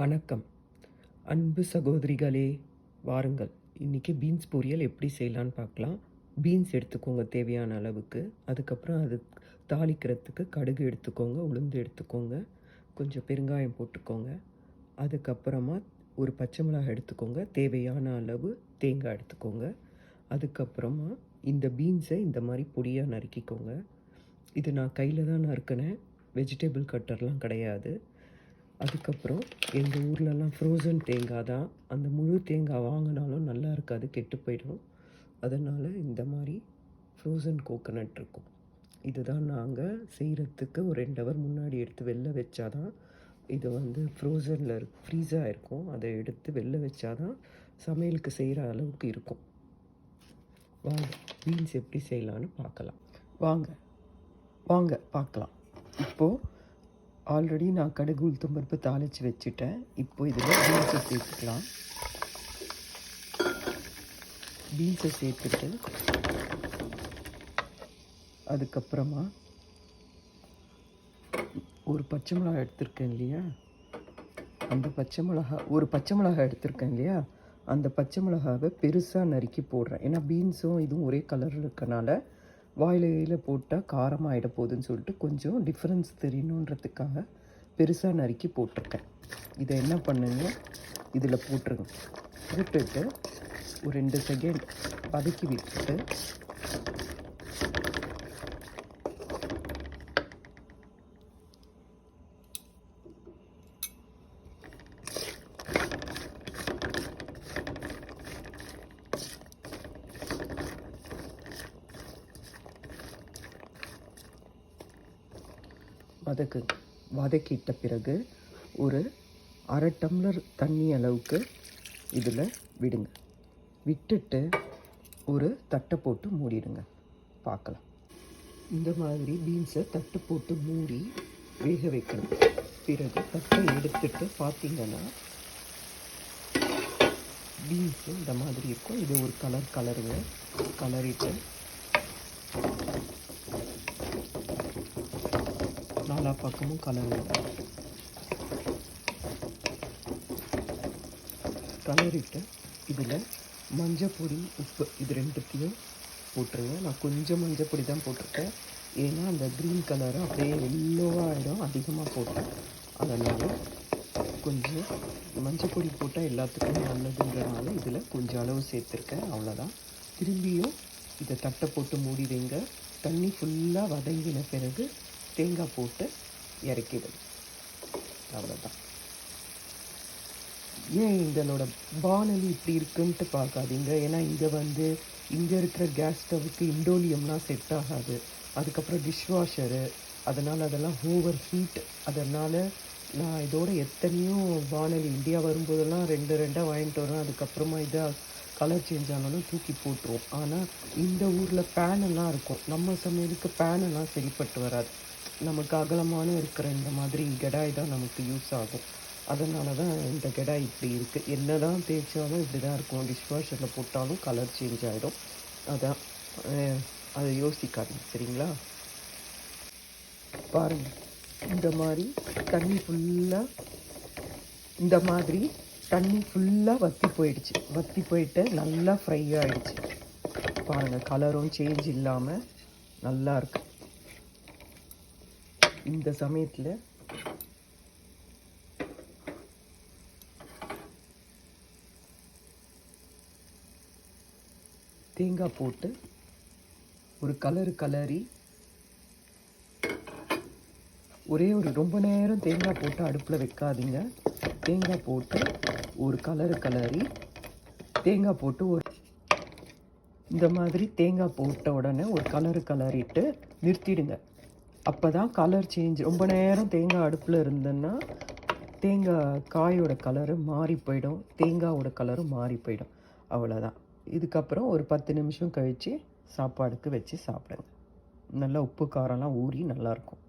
வணக்கம் அன்பு சகோதரிகளே, வாருங்கள். இன்றைக்கி பீன்ஸ் பொரியல் எப்படி செய்யலான்னு பார்க்கலாம். பீன்ஸ் எடுத்துக்கோங்க தேவையான அளவுக்கு. அதுக்கப்புறம் அது தாளிக்கிறதுக்கு கடுகு எடுத்துக்கோங்க, உளுந்து எடுத்துக்கோங்க, கொஞ்சம் பெருங்காயம் போட்டுக்கோங்க. அதுக்கப்புறமா ஒரு பச்சை மிளகாய் எடுத்துக்கோங்க, தேவையான அளவு தேங்காய் எடுத்துக்கோங்க. அதுக்கப்புறமா இந்த பீன்ஸை இந்த மாதிரி பொடியாக நறுக்கிக்கோங்க. இது நான் கையில் தான் நறுக்கினேன், வெஜிடபிள் கட்டர்லாம் கிடையாது. அதுக்கப்புறம் எங்கள் ஊர்லலாம் ஃப்ரோசன் தேங்காய் தான். அந்த முழு தேங்காய் வாங்கினாலும் நல்லா இருக்காது, கெட்டு போயிடும். அதனால் இந்த மாதிரி ஃப்ரோசன் கோகோனட் இருக்கும். இதுதான் நாங்கள் செய்கிறதுக்கு ஒரு 2 ஹவர் முன்னாடி எடுத்து வெளில வச்சா தான் இது ஃப்ரோசனில் ஃப்ரீஸாக இருக்கும். அதை எடுத்து வெளில வச்சா தான் சமையலுக்கு செய்கிற அளவுக்கு இருக்கும். வாங்க பீன்ஸ் எப்படி செய்யலான்னு பார்க்கலாம். வாங்க பார்க்கலாம். இப்போது ஆல்ரெடி நான் கடுகு உளுத்தம் பருப்பு தாளித்து வச்சுட்டேன். இப்போ இதில் பீன்ஸை சேர்த்துக்கலாம். பீன்ஸை சேர்த்துட்டு அதுக்கப்புறமா ஒரு பச்சை மிளகாய் எடுத்திருக்கேன் இல்லையா, அந்த ஒரு பச்சை மிளகாய் எடுத்திருக்கேன் இல்லையா, அந்த பச்சை மிளகாவை பெருசாக நறுக்கி போடுறேன். ஏன்னா பீன்ஸும் இதுவும் ஒரே கலரில் இருக்கனால வாயிலையில் போட்டால் காரமாக ஆகிட போகுதுன்னு சொல்லிட்டு கொஞ்சம் டிஃப்ரென்ஸ் தெரியணுன்றதுக்காக பெருசாக நறுக்கி போட்டிருக்கேன். இதை என்ன பண்ணுங்க, இதில் போட்டுருங்க. போட்டுட்டு ஒரு 2 செகண்ட் வதக்கி விட்டுட்டு வதக்கிட்ட பிறகு ஒரு 1/2 டம்ளர் தண்ணி அளவுக்கு இதில் விடுங்க. விட்டுட்டு ஒரு தட்டை போட்டு மூடிடுங்க. பார்க்கலாம். இந்த மாதிரி பீன்ஸை தட்டு போட்டு மூடி வேக வைக்கணும். பிறகு தட்டை எடுத்துட்டு பார்த்தீங்கன்னா பீன்ஸு இந்த மாதிரி இருக்கும். இது ஒரு கலருங்க. கலரிட்டு நாலா பக்கமும் கலரிட்டு இதில் மஞ்சப்பொடி, உப்பு இது 2த்தையும் போட்டுருங்க. நான் கொஞ்சம் மஞ்சப்பொடி தான் போட்டிருக்கேன், ஏன்னா அந்த க்ரீன் கலரை அப்படியே எல்லோவாக ஆகிடும் அதிகமாக போட்டேன். அதனால் கொஞ்சம் மஞ்சப்பொடி போட்டால் எல்லாத்துக்கும் நல்லதுன்றதுனால இதில் கொஞ்சம் அளவு சேர்த்துருக்கேன், அவ்வளோதான். திரும்பியும் இதை தட்டை போட்டு மூடி வைங்க. தண்ணி ஃபுல்லாக வதங்கின பிறகு தேங்காய் போட்டு இறக்கிடுங்க. அவ்வளோதான். ஏன் இதனோட வானொலி இப்படி இருக்குன்ட்டு பார்க்காதீங்க. ஏன்னா இங்கே இருக்கிற கேஸ் ஸ்டவ்வுக்கு இண்டோலியம்லாம் செட் ஆகாது. அதுக்கப்புறம் டிஷ்வாஷரு, அதனால் அதெல்லாம் ஓவர் ஹீட். அதனால் நான் இதோட எத்தனையோ வானொலி இந்தியா வரும்போதெல்லாம் 2 வாங்கிட்டு வரோம். அதுக்கப்புறமா இதாக கலர் சேஞ்ச் ஆனாலும் தூக்கி போட்டுருவோம். ஆனால் இந்த ஊரில் பேனெல்லாம் இருக்கும். நம்ம சமையலுக்கு பேனெல்லாம் சரிப்பட்டு வராது. நமக்கு அகலமான இருக்கிற இந்த மாதிரி கெடாய் தான் நமக்கு யூஸ் ஆகும். அதனால தான் இந்த கெடாய் இப்படி இருக்குது. என்ன தான் தேய்ச்சாலும் இப்படி தான் இருக்கும். டிஷ்வாஷரில் போட்டாலும் கலர் சேஞ்ச் ஆகிடும். அதான் அதை யோசிக்காதீங்க, சரிங்களா? பாருங்கள், இந்த மாதிரி தண்ணி ஃபுல்லாக வற்றி போயிட்டு நல்லா ஃப்ரை ஆகிடுச்சு. பாருங்கள், கலரும் சேஞ்ச் இல்லாமல் நல்லா இருக்கு. இந்த சமயத்தில் தேங்காய் போட்டு ஒரு கலரி ரொம்ப நேரம் தேங்காய் போட்டு அடுப்பில் வைக்காதீங்க. தேங்காய் போட்டு ஒரு கலரி தேங்காய் போட்டு இந்த மாதிரி தேங்காய் போட்ட உடனே ஒரு கலரிட்டு நிறுத்திடுங்க. அப்போ தான் கலர் சேஞ்ச். ரொம்ப நேரம் தேங்காய் அடுப்பில் இருந்ததுன்னா தேங்காய் காயோட கலரு மாறி போயிடும், தேங்காயோட கலரும் மாறி போயிடும். அவ்வளோதான். இதுக்கப்புறம் ஒரு 10 நிமிஷம் கழித்து சாப்பாடுக்கு வச்சு சாப்பிடுங்க. நல்லா உப்பு காரம்லாம் ஊறி நல்லாயிருக்கும்.